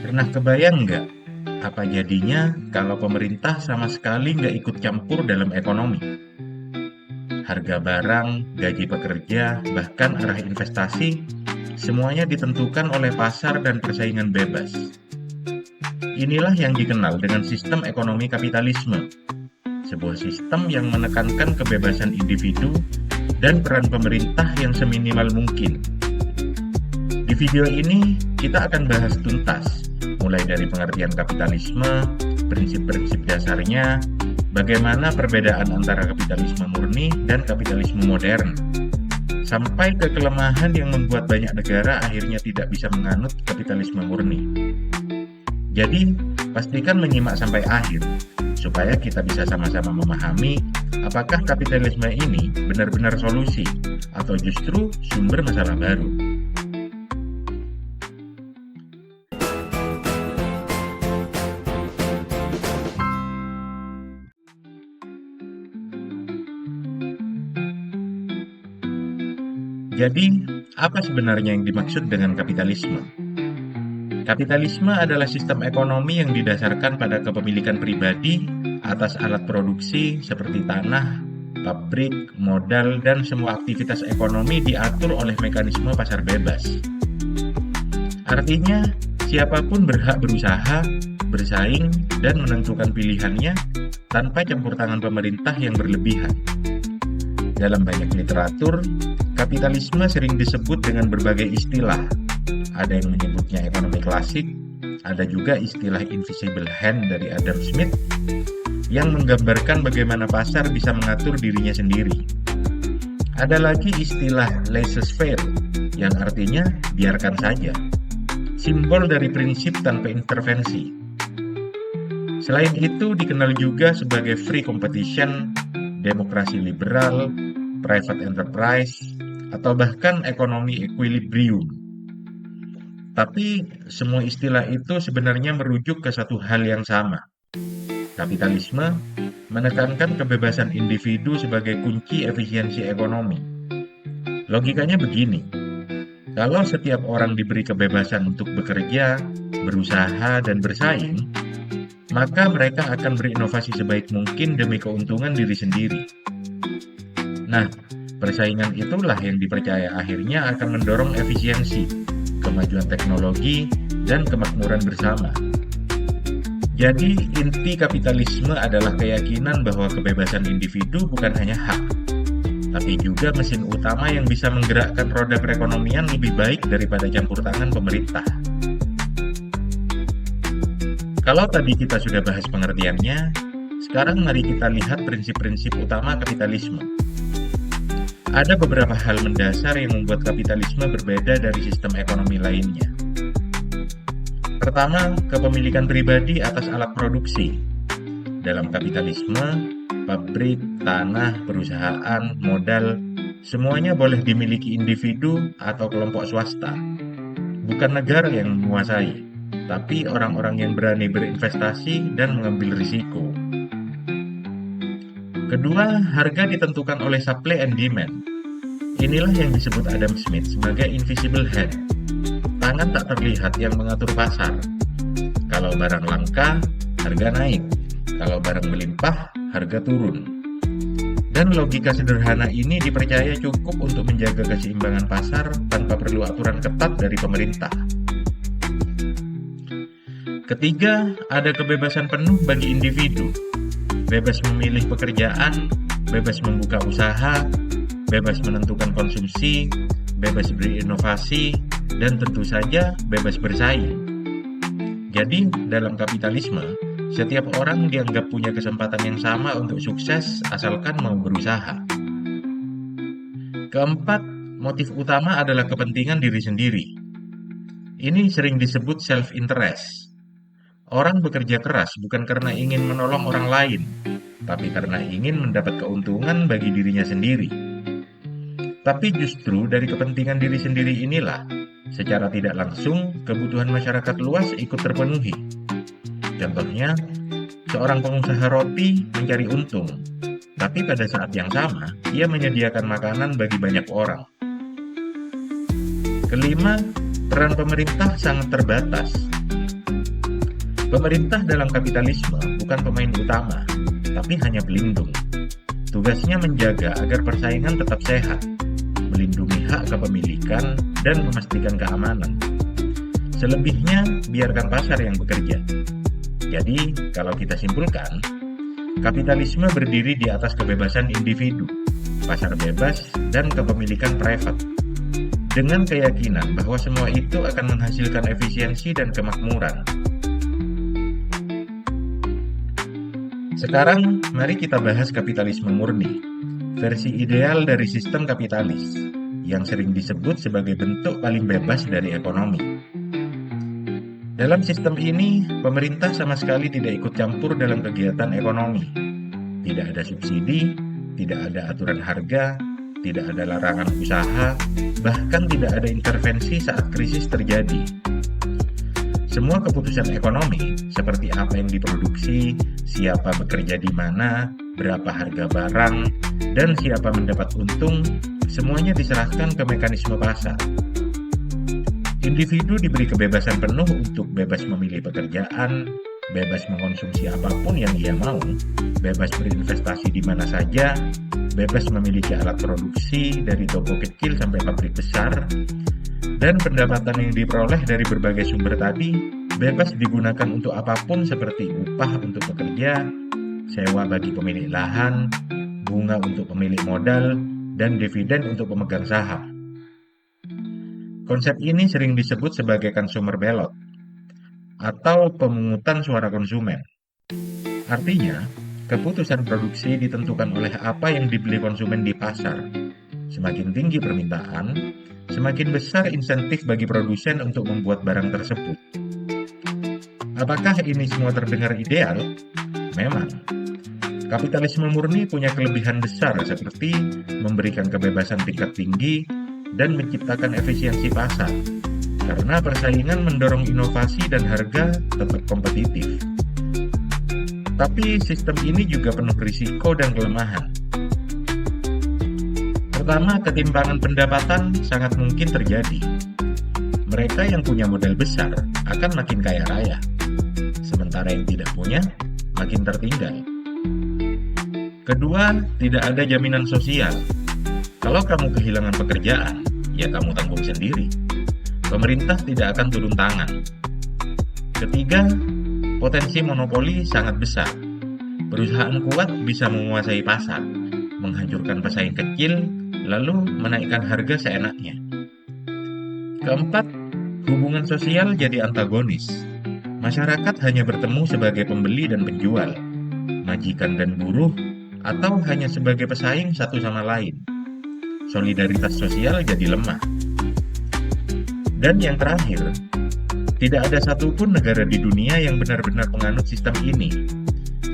Pernah kebayang nggak apa jadinya kalau pemerintah sama sekali nggak ikut campur dalam ekonomi? Harga barang, gaji pekerja, bahkan arah investasi, semuanya ditentukan oleh pasar dan persaingan bebas. Inilah yang dikenal dengan sistem ekonomi kapitalisme, sebuah sistem yang menekankan kebebasan individu dan peran pemerintah yang seminimal mungkin. Di video ini, kita akan bahas tuntas, mulai dari pengertian kapitalisme, prinsip-prinsip dasarnya, bagaimana perbedaan antara kapitalisme murni dan kapitalisme modern, sampai ke kelemahan yang membuat banyak negara akhirnya tidak bisa menganut kapitalisme murni. Jadi, pastikan menyimak sampai akhir, supaya kita bisa sama-sama memahami apakah kapitalisme ini benar-benar solusi, atau justru sumber masalah baru. Jadi, apa sebenarnya yang dimaksud dengan kapitalisme? Kapitalisme adalah sistem ekonomi yang didasarkan pada kepemilikan pribadi atas alat produksi seperti tanah, pabrik, modal, dan semua aktivitas ekonomi diatur oleh mekanisme pasar bebas. Artinya, siapapun berhak berusaha, bersaing, dan menentukan pilihannya tanpa campur tangan pemerintah yang berlebihan. Dalam banyak literatur, kapitalisme sering disebut dengan berbagai istilah. Ada yang menyebutnya ekonomi klasik, ada juga istilah invisible hand dari Adam Smith yang menggambarkan bagaimana pasar bisa mengatur dirinya sendiri. Ada lagi istilah laissez-faire yang artinya biarkan saja, simbol dari prinsip tanpa intervensi. Selain itu dikenal juga sebagai free competition, demokrasi liberal, private enterprise, atau bahkan ekonomi equilibrium. Tapi semua istilah itu sebenarnya merujuk ke satu hal yang sama. Kapitalisme menekankan kebebasan individu sebagai kunci efisiensi ekonomi. Logikanya begini, kalau setiap orang diberi kebebasan untuk bekerja, berusaha, dan bersaing, maka mereka akan berinovasi sebaik mungkin demi keuntungan diri sendiri. Nah, persaingan itulah yang dipercaya akhirnya akan mendorong efisiensi, kemajuan teknologi, dan kemakmuran bersama. Jadi, inti kapitalisme adalah keyakinan bahwa kebebasan individu bukan hanya hak, tapi juga mesin utama yang bisa menggerakkan roda perekonomian lebih baik daripada campur tangan pemerintah. Kalau tadi kita sudah bahas pengertiannya, sekarang mari kita lihat prinsip-prinsip utama kapitalisme. Ada beberapa hal mendasar yang membuat kapitalisme berbeda dari sistem ekonomi lainnya. Pertama, kepemilikan pribadi atas alat produksi. Dalam kapitalisme, pabrik, tanah, perusahaan, modal, semuanya boleh dimiliki individu atau kelompok swasta. Bukan negara yang menguasai, tapi orang-orang yang berani berinvestasi dan mengambil risiko. Kedua, harga ditentukan oleh supply and demand. Inilah yang disebut Adam Smith sebagai invisible hand, tangan tak terlihat yang mengatur pasar. Kalau barang langka, harga naik. Kalau barang melimpah, harga turun. Dan logika sederhana ini dipercaya cukup untuk menjaga keseimbangan pasar tanpa perlu aturan ketat dari pemerintah. Ketiga, ada kebebasan penuh bagi individu. Bebas memilih pekerjaan, bebas membuka usaha, bebas menentukan konsumsi, bebas berinovasi, dan tentu saja bebas bersaing. Jadi, dalam kapitalisme, setiap orang dianggap punya kesempatan yang sama untuk sukses asalkan mau berusaha. Keempat, motif utama adalah kepentingan diri sendiri. Ini sering disebut self-interest. Orang bekerja keras bukan karena ingin menolong orang lain, tapi karena ingin mendapat keuntungan bagi dirinya sendiri. Tapi justru dari kepentingan diri sendiri inilah, secara tidak langsung, kebutuhan masyarakat luas ikut terpenuhi. Contohnya, seorang pengusaha roti mencari untung, tapi pada saat yang sama, ia menyediakan makanan bagi banyak orang. Kelima, peran pemerintah sangat terbatas. Pemerintah dalam kapitalisme bukan pemain utama, tapi hanya pelindung. Tugasnya menjaga agar persaingan tetap sehat, melindungi hak kepemilikan, dan memastikan keamanan. Selebihnya, biarkan pasar yang bekerja. Jadi, kalau kita simpulkan, kapitalisme berdiri di atas kebebasan individu, pasar bebas, dan kepemilikan privat, dengan keyakinan bahwa semua itu akan menghasilkan efisiensi dan kemakmuran. Sekarang, mari kita bahas kapitalisme murni, versi ideal dari sistem kapitalis, yang sering disebut sebagai bentuk paling bebas dari ekonomi. Dalam sistem ini, pemerintah sama sekali tidak ikut campur dalam kegiatan ekonomi. Tidak ada subsidi, tidak ada aturan harga, tidak ada larangan usaha, bahkan tidak ada intervensi saat krisis terjadi. Semua keputusan ekonomi, seperti apa yang diproduksi, siapa bekerja di mana, berapa harga barang, dan siapa mendapat untung, semuanya diserahkan ke mekanisme pasar. Individu diberi kebebasan penuh untuk bebas memilih pekerjaan, bebas mengkonsumsi apapun yang ia mau, bebas berinvestasi di mana saja, bebas memiliki alat produksi dari toko kecil sampai pabrik besar, dan pendapatan yang diperoleh dari berbagai sumber tadi bebas digunakan untuk apapun seperti upah untuk pekerja, sewa bagi pemilik lahan, bunga untuk pemilik modal, dan dividen untuk pemegang saham. Konsep ini sering disebut sebagai consumer ballot atau pemungutan suara konsumen. Artinya, keputusan produksi ditentukan oleh apa yang dibeli konsumen di pasar. Semakin tinggi permintaan, semakin besar insentif bagi produsen untuk membuat barang tersebut. Apakah ini semua terdengar ideal? Memang. Kapitalisme murni punya kelebihan besar seperti memberikan kebebasan tingkat tinggi dan menciptakan efisiensi pasar, karena persaingan mendorong inovasi dan harga tetap kompetitif. Tapi sistem ini juga penuh risiko dan kelemahan. Pertama, ketimpangan pendapatan sangat mungkin terjadi. Mereka yang punya modal besar akan makin kaya raya, sementara yang tidak punya makin tertinggal. Kedua, tidak ada jaminan sosial. Kalau kamu kehilangan pekerjaan, ya kamu tanggung sendiri. Pemerintah tidak akan turun tangan. Ketiga, potensi monopoli sangat besar. Perusahaan kuat bisa menguasai pasar, menghancurkan pesaing kecil, lalu menaikkan harga seenaknya. Keempat, hubungan sosial jadi antagonis. Masyarakat hanya bertemu sebagai pembeli dan penjual, majikan dan buruh, atau hanya sebagai pesaing satu sama lain. Solidaritas sosial jadi lemah. Dan yang terakhir, tidak ada satupun negara di dunia yang benar-benar menganut sistem ini.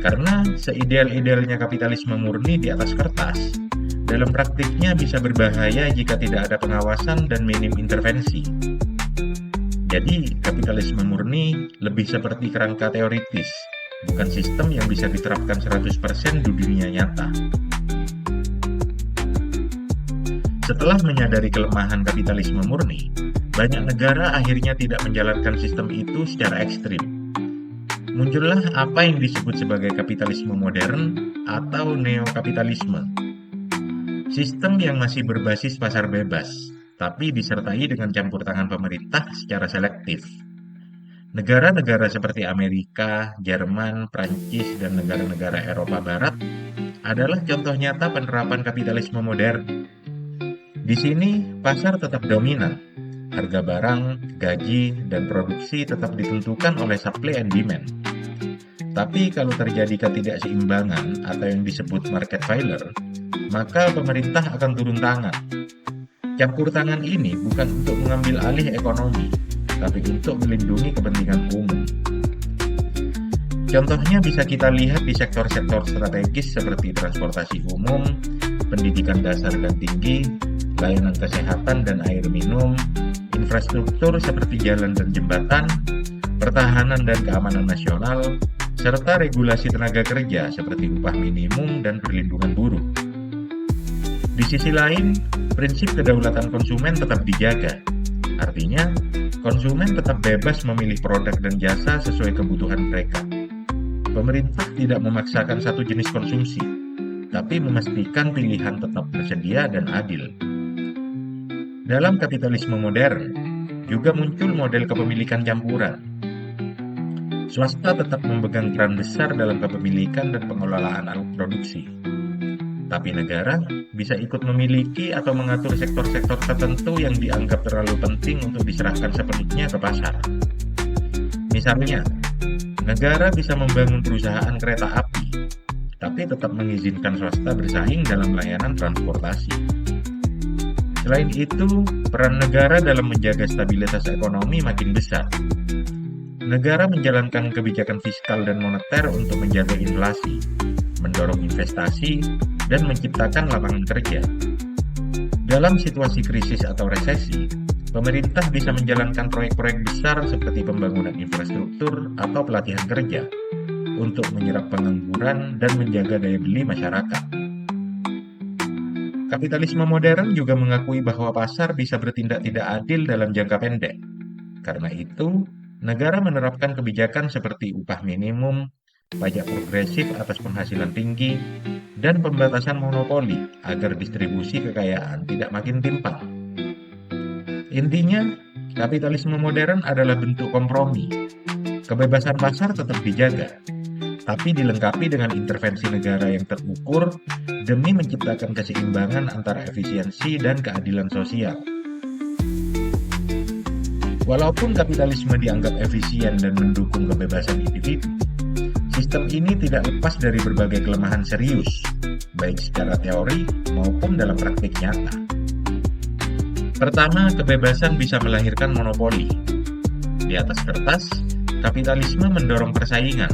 Karena seideal-idealnya kapitalisme murni di atas kertas, dalam praktiknya bisa berbahaya jika tidak ada pengawasan dan minim intervensi. Jadi, kapitalisme murni lebih seperti kerangka teoritis, bukan sistem yang bisa diterapkan 100% di dunia nyata. Setelah menyadari kelemahan kapitalisme murni, banyak negara akhirnya tidak menjalankan sistem itu secara ekstrim. Muncullah apa yang disebut sebagai kapitalisme modern atau neokapitalisme. Sistem yang masih berbasis pasar bebas, tapi disertai dengan campur tangan pemerintah secara selektif. Negara-negara seperti Amerika, Jerman, Prancis, dan negara-negara Eropa Barat adalah contoh nyata penerapan kapitalisme modern. Di sini, pasar tetap dominan. Harga barang, gaji, dan produksi tetap ditentukan oleh supply and demand. Tapi kalau terjadi ketidakseimbangan atau yang disebut market failure, maka pemerintah akan turun tangan. Campur tangan ini bukan untuk mengambil alih ekonomi, tapi untuk melindungi kepentingan umum. Contohnya bisa kita lihat di sektor-sektor strategis seperti transportasi umum, pendidikan dasar dan tinggi, layanan kesehatan dan air minum, infrastruktur seperti jalan dan jembatan, pertahanan dan keamanan nasional, serta regulasi tenaga kerja seperti upah minimum dan perlindungan buruh. Di sisi lain, prinsip kedaulatan konsumen tetap dijaga. Artinya, konsumen tetap bebas memilih produk dan jasa sesuai kebutuhan mereka. Pemerintah tidak memaksakan satu jenis konsumsi, tapi memastikan pilihan tetap tersedia dan adil. Dalam kapitalisme modern, juga muncul model kepemilikan campuran. Swasta tetap memegang peran besar dalam kepemilikan dan pengelolaan alat produksi. Tapi negara bisa ikut memiliki atau mengatur sektor-sektor tertentu yang dianggap terlalu penting untuk diserahkan sepenuhnya ke pasar. Misalnya, negara bisa membangun perusahaan kereta api, tapi tetap mengizinkan swasta bersaing dalam layanan transportasi. Selain itu, peran negara dalam menjaga stabilitas ekonomi makin besar. Negara menjalankan kebijakan fiskal dan moneter untuk menjaga inflasi, mendorong investasi, dan menciptakan lapangan kerja. Dalam situasi krisis atau resesi, pemerintah bisa menjalankan proyek-proyek besar seperti pembangunan infrastruktur atau pelatihan kerja untuk menyerap pengangguran dan menjaga daya beli masyarakat. Kapitalisme modern juga mengakui bahwa pasar bisa bertindak tidak adil dalam jangka pendek. Karena itu, negara menerapkan kebijakan seperti upah minimum, pajak progresif atas penghasilan tinggi, dan pembatasan monopoli agar distribusi kekayaan tidak makin timpang. Intinya, kapitalisme modern adalah bentuk kompromi. Kebebasan pasar tetap dijaga, tapi dilengkapi dengan intervensi negara yang terukur demi menciptakan keseimbangan antara efisiensi dan keadilan sosial. Walaupun kapitalisme dianggap efisien dan mendukung kebebasan individu, sistem ini tidak lepas dari berbagai kelemahan serius, baik secara teori maupun dalam praktik nyata. Pertama, kebebasan bisa melahirkan monopoli. Di atas kertas, kapitalisme mendorong persaingan,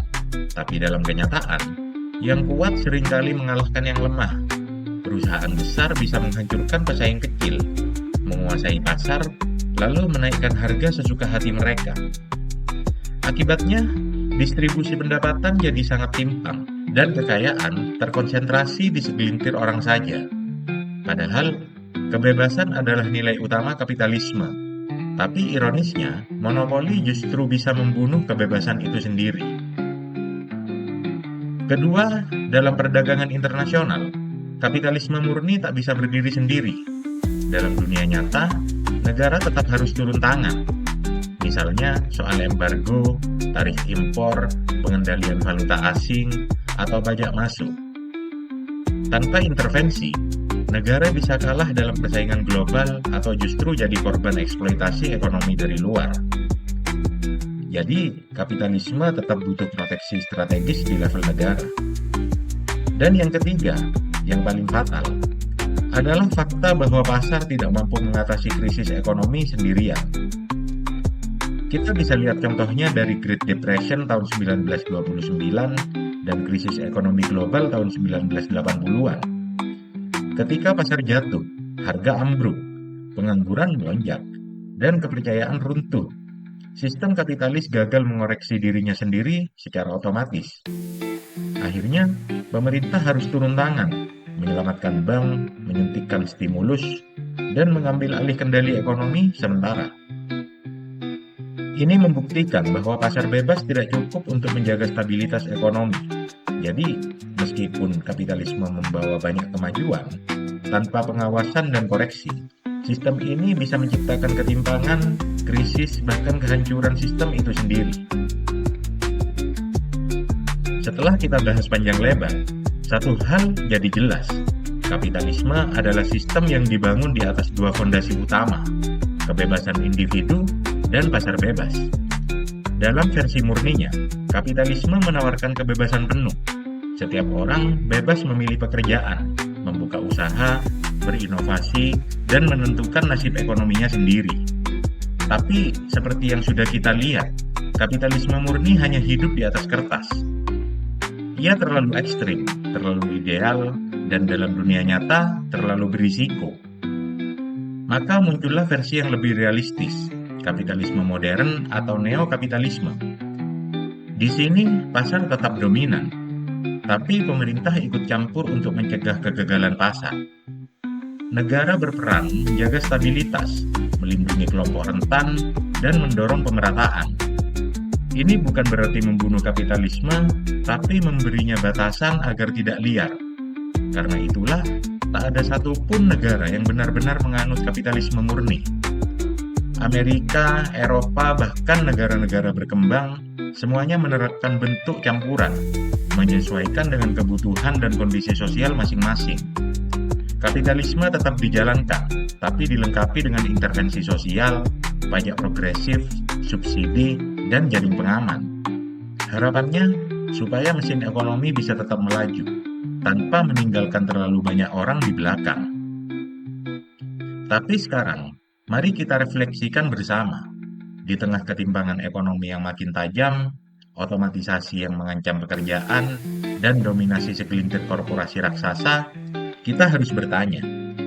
tapi dalam kenyataan, yang kuat seringkali mengalahkan yang lemah. Perusahaan besar bisa menghancurkan pesaing kecil, menguasai pasar, lalu menaikkan harga sesuka hati mereka. Akibatnya, distribusi pendapatan jadi sangat timpang, dan kekayaan terkonsentrasi di segelintir orang saja. Padahal, kebebasan adalah nilai utama kapitalisme. Tapi ironisnya, monopoli justru bisa membunuh kebebasan itu sendiri. Kedua, dalam perdagangan internasional, kapitalisme murni tak bisa berdiri sendiri. Dalam dunia nyata, negara tetap harus turun tangan. Misalnya soal embargo, tarif impor, pengendalian valuta asing, atau pajak masuk. Tanpa intervensi, negara bisa kalah dalam persaingan global atau justru jadi korban eksploitasi ekonomi dari luar. Jadi, kapitalisme tetap butuh proteksi strategis di level negara. Dan yang ketiga, yang paling fatal, adalah fakta bahwa pasar tidak mampu mengatasi krisis ekonomi sendirian. Kita bisa lihat contohnya dari Great Depression tahun 1929 dan krisis ekonomi global tahun 1980-an. Ketika pasar jatuh, harga ambruk, pengangguran melonjak, dan kepercayaan runtuh. Sistem kapitalis gagal mengoreksi dirinya sendiri secara otomatis. Akhirnya, pemerintah harus turun tangan, menyelamatkan bank, menyuntikkan stimulus, dan mengambil alih kendali ekonomi sementara. Ini membuktikan bahwa pasar bebas tidak cukup untuk menjaga stabilitas ekonomi. Jadi, meskipun kapitalisme membawa banyak kemajuan, tanpa pengawasan dan koreksi, sistem ini bisa menciptakan ketimpangan, krisis, bahkan kehancuran sistem itu sendiri. Setelah kita bahas panjang lebar, satu hal jadi jelas. Kapitalisme adalah sistem yang dibangun di atas dua fondasi utama, kebebasan individu dan pasar bebas. Dalam versi murninya, kapitalisme menawarkan kebebasan penuh. Setiap orang bebas memilih pekerjaan, membuka usaha, berinovasi, dan menentukan nasib ekonominya sendiri. Tapi, seperti yang sudah kita lihat, kapitalisme murni hanya hidup di atas kertas. Ia terlalu ekstrim, terlalu ideal, dan dalam dunia nyata terlalu berisiko. Maka muncullah versi yang lebih realistis, kapitalisme modern atau neokapitalisme. Di sini, pasar tetap dominan, tapi pemerintah ikut campur untuk mencegah kegagalan pasar. Negara berperan menjaga stabilitas, melindungi kelompok rentan, dan mendorong pemerataan. Ini bukan berarti membunuh kapitalisme, tapi memberinya batasan agar tidak liar. Karena itulah, tak ada satupun negara yang benar-benar menganut kapitalisme murni. Amerika, Eropa, bahkan negara-negara berkembang, semuanya menerapkan bentuk campuran, menyesuaikan dengan kebutuhan dan kondisi sosial masing-masing. Kapitalisme tetap dijalankan, tapi dilengkapi dengan intervensi sosial, pajak progresif, subsidi, dan jaring pengaman. Harapannya, supaya mesin ekonomi bisa tetap melaju, tanpa meninggalkan terlalu banyak orang di belakang. Tapi sekarang, mari kita refleksikan bersama. Di tengah ketimpangan ekonomi yang makin tajam, otomatisasi yang mengancam pekerjaan, dan dominasi segelintir korporasi raksasa, kita harus bertanya,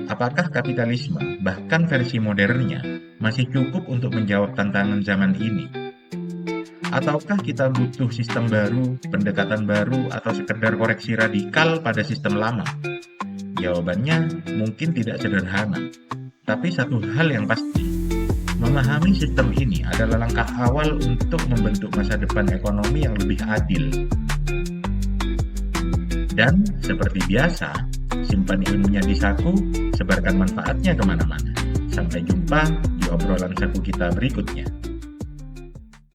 apakah kapitalisme, bahkan versi modernnya, masih cukup untuk menjawab tantangan zaman ini? Ataukah kita butuh sistem baru, pendekatan baru, atau sekedar koreksi radikal pada sistem lama? Jawabannya mungkin tidak sederhana, tapi satu hal yang pasti, memahami sistem ini adalah langkah awal untuk membentuk masa depan ekonomi yang lebih adil. Dan seperti biasa, simpan ilmunya di saku, sebarkan manfaatnya kemana-mana. Sampai jumpa di obrolan saku kita berikutnya.